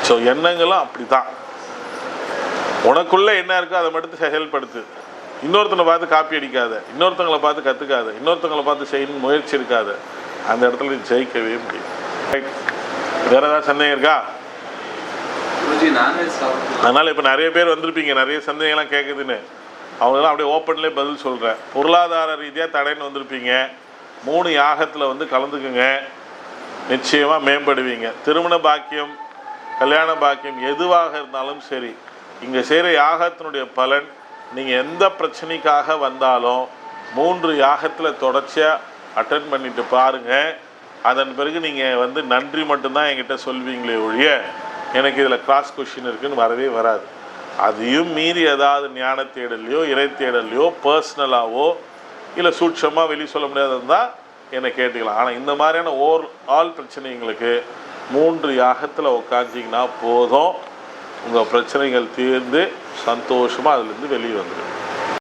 So எண்ணங்களும் அப்படி தான். உனக்குள்ளே என்ன இருக்கோ அதை மட்டும் செயல்படுத்து. இன்னொருத்தனை பார்த்து காப்பி அடிக்காத, இன்னொருத்தங்களை பார்த்து கற்றுக்காத, இன்னொருத்தங்களை பார்த்து செய்யணும்னு முயற்சி இருக்காத. அந்த இடத்துல ஜெயிக்கவே முடியும். ரைட், வேறு ஏதாவது சந்தேகம் இருக்கா? அதனால் இப்போ நிறைய பேர் வந்திருப்பீங்க, நிறைய சந்தேகம்லாம் கேட்குதுன்னு. அவங்களாம் அப்படியே ஓப்பன்லேயே பதில் சொல்கிறேன். பொருளாதார ரீதியாக தடைன்னு வந்திருப்பீங்க. 3 யாகத்தில் கலந்துக்குங்க, நிச்சயமாக மேம்படுவீங்க. திருமண பாக்கியம், கல்யாண பாக்கியம் எதுவாக இருந்தாலும் சரி, இங்கே செய்கிற யாகத்தினுடைய பலன் நீங்கள் எந்த பிரச்சனைக்காக வந்தாலும் 3 யாகத்தில் தொடர்ச்சியாக அட்டன் பண்ணிட்டு பாருங்கள். அதன் பிறகு நீங்கள் நன்றி மட்டும்தான் என்கிட்ட சொல்வீங்களே ஒழிய எனக்கு இதில் கிராஸ் கொஷின் இருக்குதுன்னு வரவே வராது. அதையும் மீறி ஏதாவது ஞான தேடலையோ இறை தேடலையோ பர்சனலாகவோ இல்லை சூட்சமாக வெளியே சொல்ல முடியாதுன்னு என்னை கேட்டுக்கலாம். ஆனால் இந்த மாதிரியான ஆல் பிரச்சனைங்களுக்கு 3 யாகத்தில் உட்காந்திங்கன்னா போதும், உங்கள் பிரச்சனைகள் தீர்ந்து சந்தோஷமாக அதுலேருந்து வெளியே வந்துடும்.